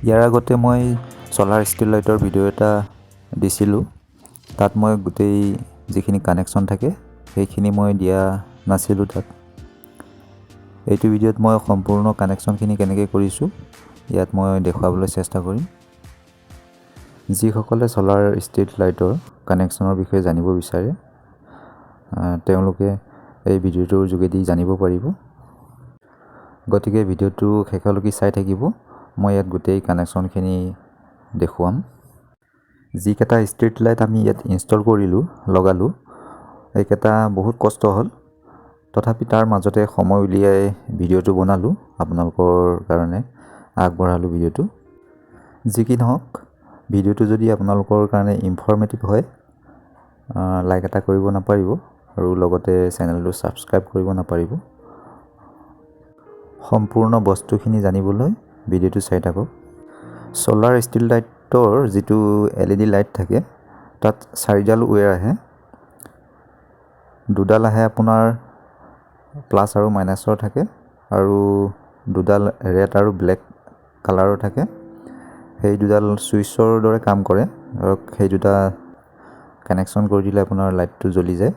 ইয়াৰ আগতে মই solar street লাইটৰ ভিডিঅ' এটা দিছিলোঁ। তাত মই গোটেই যিখিনি কানেকশ্যন থাকে সেইখিনি মই দিয়া নাছিলোঁ তাত। এইটো ভিডিঅ'ত মই সম্পূৰ্ণ কানেকশ্যনখিনি কেনেকৈ কৰিছোঁ ইয়াত মই দেখুৱাবলৈ চেষ্টা কৰিম। যিসকলে সোলাৰ ষ্ট্ৰীট লাইটৰ কানেকশ্যনৰ বিষয়ে জানিব বিচাৰে তেওঁলোকে এই ভিডিঅ'টোৰ যোগেদি জানিব পাৰিব। গতিকে ভিডিঅ'টো শেষলৈকে চাই থাকিব। মই ইয়াত গোটেই কানেকশ্যনখিনি দেখুৱাম। যিকেইটা ষ্ট্ৰীট লাইট আমি ইয়াত ইনষ্টল কৰিলোঁ লগালোঁ এইকেইটা বহুত কষ্ট হ'ল। তথাপি তাৰ মাজতে সময় উলিয়াই ভিডিঅ'টো বনালোঁ, আপোনালোকৰ কাৰণে আগবঢ়ালোঁ ভিডিঅ'টো। যি কি নহওক, ভিডিঅ'টো যদি আপোনালোকৰ কাৰণে ইনফৰ্মেটিভ হয় লাইক এটা কৰিব নাপাহৰিব আৰু লগতে চেনেলটো ছাবস্ক্ৰাইব কৰিব নাপাহৰিব। সম্পূৰ্ণ বস্তুখিনি জানিবলৈ ভিডিঅ'টো চাই থাকক। সোলাৰ ষ্ট্ৰীট লাইটৰ যিটো LED লাইট থাকে তাত 4ডাল ৱেৰ আহে। 2ডাল আহে আপোনাৰ প্লাছ আৰু মাইনাছৰ থাকে আৰু 2ডাল ৰেড আৰু ব্লেক কালাৰৰ থাকে। সেই 2ডাল ছুইচৰ দৰে কাম কৰে। ধৰক সেই দুটা কানেকশ্যন কৰি দিলে আপোনাৰ লাইটটো জ্বলি যায়।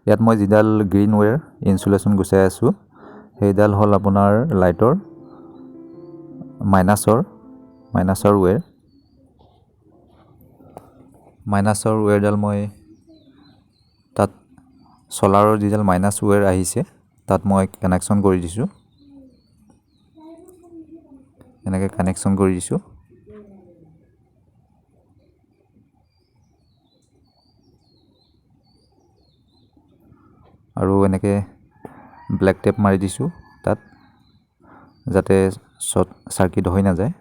ইয়াত মই যিডাল গ্ৰীণ ৱেৰ ইনচুলেশ্যন গুচাই আছোঁ সেইডাল হ'ল আপোনাৰ লাইটৰ মাইনাছৰ ৱেৰ। মাইনাছৰ ৱেৰডাল মই তাত সোলাৰৰ যিডাল মাইনাছ ৱেৰ আহিছে তাত মই কানেকশ্যন কৰি দিছোঁ। এনেকৈ কানেকশ্যন কৰি দিছোঁ। আৰু এনেকৈ ব্লেক টেপ মাৰি দিছোঁ তাত যাতে শ্বৰ্ট চাৰ্কিট হৈ নাযায়।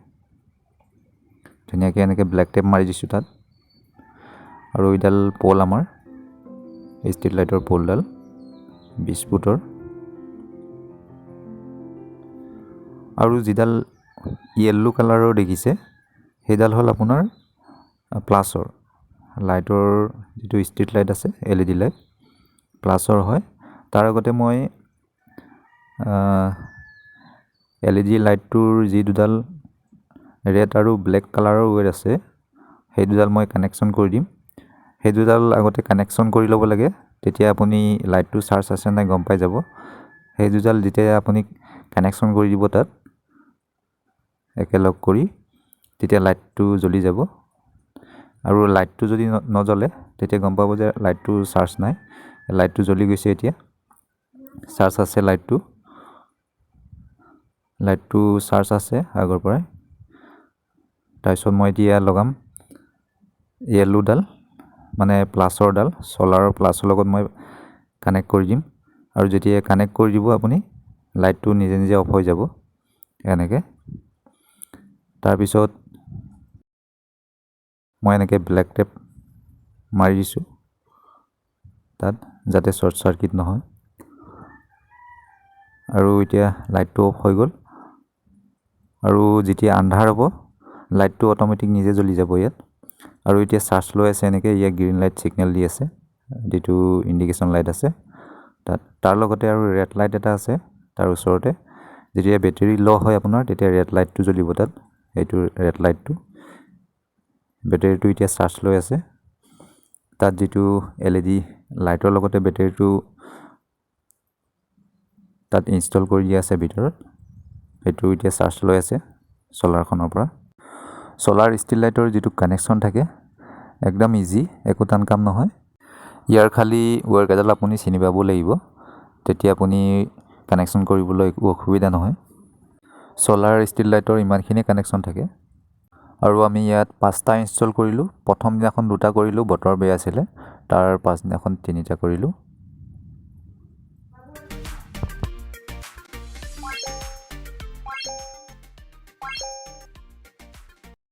ধুনীয়াকৈ এনেকৈ ব্লেক টেপ মাৰি দিছোঁ তাত। আৰু এইডাল প'ল আমাৰ ষ্ট্ৰীট লাইটৰ প'লডাল 20 ফুটৰ। আৰু যিডাল য়েল্লো কালাৰৰ দেখিছে সেইডাল হ'ল আপোনাৰ প্লাছৰ লাইটৰ যিটো ষ্ট্ৰীট লাইট আছে LED লাইট প্লাছৰ হয়। তাৰ আগতে মই LED লাইটটোৰ যি দুডাল ৰেড আৰু ব্লেক কালাৰৰ ৱেৰ আছে সেই দুডাল মই কানেকশ্যন কৰি দিম। সেই দুডাল আগতে কানেকশ্যন কৰি ল'ব লাগে, তেতিয়া আপুনি লাইটটো চাৰ্জ আছে নাই গম পাই যাব। সেই দুডাল যেতিয়া আপুনি কানেকশ্যন কৰি দিব তাত একেলগ কৰি তেতিয়া লাইটটো জ্বলি যাব। আৰু লাইটটো যদি নজ্বলে তেতিয়া গম পাব যে লাইটটো চাৰ্জ নাই। লাইটটো জ্বলি গৈছে, এতিয়া চাৰ্জ আছে। লাইটটো চাৰ্জ আছে আগৰ পৰাই। তাৰপিছত মই এতিয়া লগাম য়েল্লোডাল মানে প্লাছৰডাল সোলাৰৰ প্লাছৰ লগত মই কানেক্ট কৰি দিম। আৰু যেতিয়া কানেক্ট কৰি দিব আপুনি লাইটটো নিজে নিজে অফ হৈ যাব এনেকৈ। তাৰপিছত মই এনেকৈ ব্লেক টেপ মাৰি দিছোঁ তাত যাতে শ্বৰ্ট চাৰ্কিট নহয়। আৰু এতিয়া লাইটটো অফ হৈ গ'ল। আৰু যেতিয়া আন্ধাৰ হ'ব লাইটটো অট'মেটিক নিজে জ্বলি যাব ইয়াত। আৰু এতিয়া চাৰ্জ লৈ আছে এনেকৈ, ইয়াত গ্ৰীণ লাইট ছিগনেল দি আছে, যিটো ইণ্ডিকেশ্যন লাইট আছে তাত। তাৰ লগতে আৰু ৰেড লাইট এটা আছে তাৰ ওচৰতে। যেতিয়া বেটেৰী ল' হয় আপোনাৰ তেতিয়া ৰেড লাইটটো জ্বলিব তাত। এইটো ৰেড লাইটটো, বেটেৰীটো এতিয়া চাৰ্জ লৈ আছে। তাত যিটো LED লাইটৰ লগতে বেটেৰীটো তাত ইনষ্টল কৰি দিয়া আছে ভিতৰত, সেইটো এতিয়া চাৰ্জ লৈ আছে সোলাৰখনৰ পৰা। সোলাৰ ষ্ট্ৰীট লাইটৰ যিটো কানেকশ্যন থাকে একদম ইজি, একো টান কাম নহয়। ইয়াৰ খালি ৱেৰকেইডাল আপুনি চিনি পাব লাগিব, তেতিয়া আপুনি কানেকশ্যন কৰিবলৈ একো অসুবিধা নহয়। সোলাৰ ষ্ট্ৰীট লাইটৰ ইমানখিনি কানেকশ্যন থাকে। আৰু আমি ইয়াত 5টা ইনষ্টল কৰিলোঁ। প্ৰথম দিনাখন 2টা কৰিলোঁ, বতৰ বেয়া আছিলে। তাৰ পাছদিনাখন 3টা কৰিলোঁ।